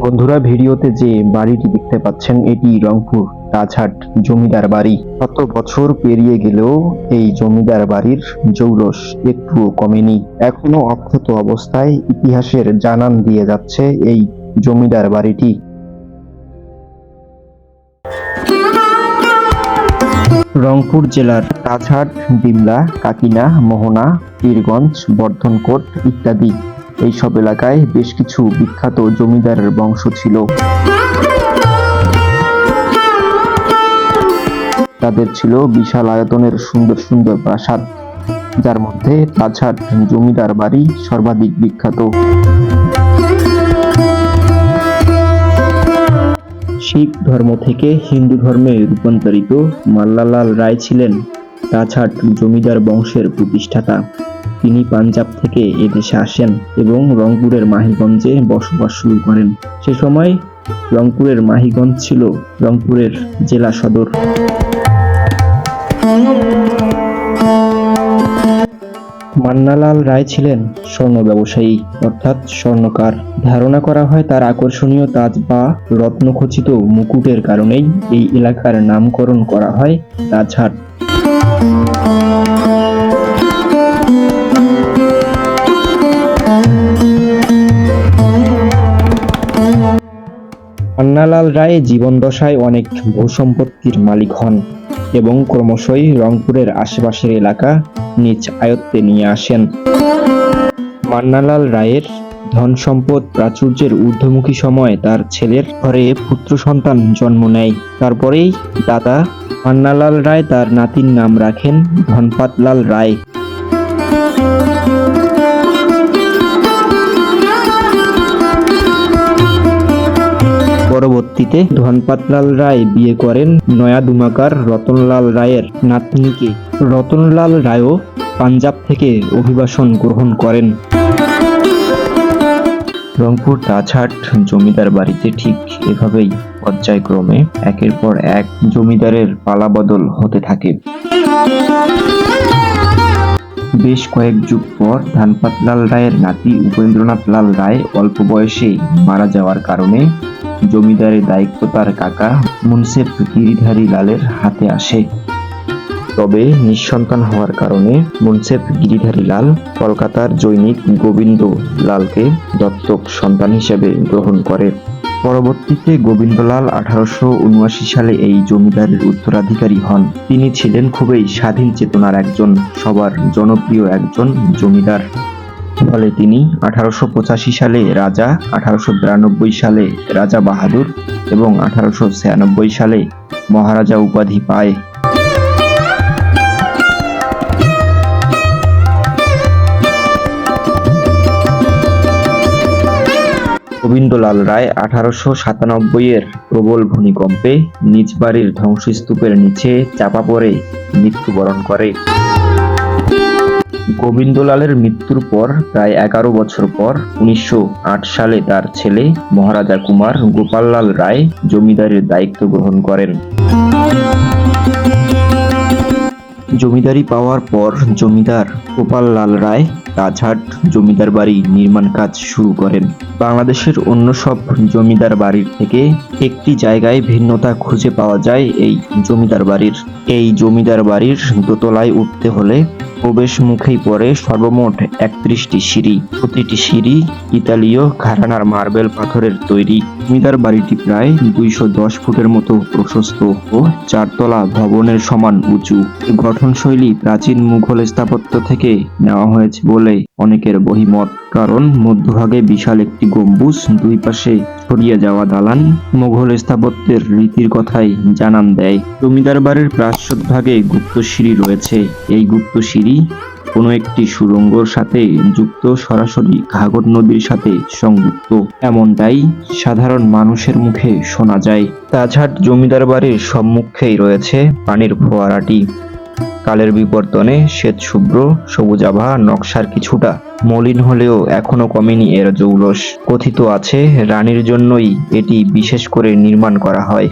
বন্ধুরা, ভিডিওতে যে বাড়িটি দেখতে পাচ্ছেন এটি রংপুর তাজহাট জমিদার বাড়ি। শত বছর পেরিয়ে গেলেও এই জমিদার বাড়ির জৌলস একটুও কমেনি। এখনো অক্ষত অবস্থায় ইতিহাসের জানান দিয়ে যাচ্ছে এই জমিদার বাড়িটি। রংপুর জেলার তাজহাট, ডিমলা, কাকিনা, মোহনা, পীরগঞ্জ, বর্ধনকোট ইত্যাদি এইসব এলাকায় বেশ কিছু বিখ্যাত জমিদারের বংশ ছিল। তাদের ছিল বিশাল আয়তনের সুন্দর সুন্দর প্রাসাদ, যার মধ্যে তাজহাট জমিদার বাড়ি সর্বাধিক বিখ্যাত। শিখ ধর্ম থেকে হিন্দু ধর্মে রূপান্তরিত মাল্লালাল রায় ছিলেন তাজহাট জমিদার বংশের প্রতিষ্ঠাতা। তিনি পাঞ্জাব থেকে এদেশে আসেন এবং রংপুরের মাহিগঞ্জে বসবাস শুরু করেন। সে সময় রংপুরের মাহিগঞ্জ ছিল রংপুরের জেলা সদর। মান্নালাল রায় ছিলেন স্বর্ণ ব্যবসায়ী অর্থাৎ স্বর্ণকার। ধারণা করা হয় তার আকর্ষণীয় তাজ বা রত্নখচিত মুকুটের কারণেই এই এলাকার নামকরণ করা হয় তাজহাট। মান্নালাল রায় জীবনদশায় অনেক ভূসম্পত্তির মালিক হন এবং ক্রমশই রংপুরের আশেপাশের এলাকা নিজ আয়ত্তে নিয়ে আসেন। মান্নালাল রায়ের ধন সম্পদ প্রাচুর্যের ঊর্ধ্বমুখী সময় তার ছেলের ঘরে পুত্র সন্তান জন্ম নেয়। তারপরেই দাদা মান্নালাল রায় তার নাতির নাম রাখেন ধনপাতলাল রায়। পরবর্তীতে ধনপাতলাল রায় বিয়ে করেন নয়া দুমাকার রতনলাল রায়ের নাতনিকে। রতনলাল রায়ও পাঞ্জাব থেকে অভিবাসন গ্রহণ করেন। রংপুর তাজহাট জমিদার বাড়িতে ঠিক এভাবেই পর্যায়ক্রমে একের পর এক জমিদারের পালাবদল হতে থাকে। বেশ কয়েক যুগ পর ধনপাতলাল রায়ের নাতি উপেন্দ্রনাথ লাল রায় অল্প বয়সে মারা যাওয়ার কারণে জমিদারের দায়িত্ব তার কাকা মুন্সেফ গিরিধারী লালের হাতে আসে। তবে নিঃসন্তান হওয়ার কারণে মুন্সেফ গিরিধারী লাল কলকাতার জৈনিক গোবিন্দ লালকে দত্তক সন্তান হিসেবে গ্রহণ করে। পরবর্তীতে গোবিন্দলাল 1879 সালে এই জমিদারের উত্তরাধিকারী হন। তিনি ছিলেন খুবই স্বাধীন চেতনার একজন, সবার জনপ্রিয় একজন জমিদার। ফলে তিনি 1885 সালে রাজা, 1892 সালে রাজা বাহাদুর এবং 1896 সালে মহারাজা উপাধি পায়। গোবিন্দলাল রায় 1897-এর প্রবল ভূমিকম্পে নিজ বাড়ির ধ্বংসস্তূপের নিচে চাপা পড়ে মৃত্যুবরণ করে। গোবিন্দলালের মৃত্যুর পর প্রায় 11 বছর পর 1908 সালে তার ছেলে মহারাজা কুমার গোপাললাল রায় জমিদারির দায়িত্ব গ্রহণ করেন। জমিদারি পাওয়ার পর জমিদার গোপাললাল রায় তাজহাট জমিদার বাড়ি নির্মাণ কাজ শুরু করেন। বাংলাদেশের অন্য সব জমিদার বাড়ির থেকে একটি জায়গায় ভিন্নতা খুঁজে পাওয়া যায় এই জমিদার বাড়ির। এই জমিদার বাড়ির দোতলায় উঠতে হলে প্রবেশ মুখেই পড়ে সর্বমোট 31টি সিঁড়ি। প্রতিটি সিঁড়ি ইতালীয় ঘরানার মার্বেল পাথরের তৈরি। জমিদার বাড়িটি প্রায় 210 ফুটের মতো প্রশস্ত ও 4 তলা ভবনের সমান উঁচু। গঠনশৈলী প্রাচীন মুঘল স্থাপত্য থেকে নেওয়া হয়েছে বলে অনেকের অভিমত, কারণ মধ্যভাগে বিশাল একটি গম্বুজ, দুই পাশে ছড়িয়ে যাওয়া দালান মুঘল স্থাপত্যের রীতির কথাই জানান দেয়। জমিদার বাড়ির প্রাচ্যভাগে গুপ্ত সিঁড়ি রয়েছে। এই গুপ্ত সিঁড়ি কোনো একটি সুড়ঙ্গর সাথে যুক্ত, সরাসরি ঘাঘর নদীর সাথে সংযুক্ত, এমনটাই সাধারণ মানুষের মুখে শোনা যায়। তাজহাট জমিদার বাড়ির সম্মুখেই রয়েছে পানির ফোয়ারাটি। কালের বিবর্তনে শ্বেত শুভ্র সবুজ আভা নকশার কিছুটা মলিন হলেও এখনো কমেনি এর জৌলস। কথিত আছে রানীর জন্যই এটি বিশেষ করে নির্মাণ করা হয়।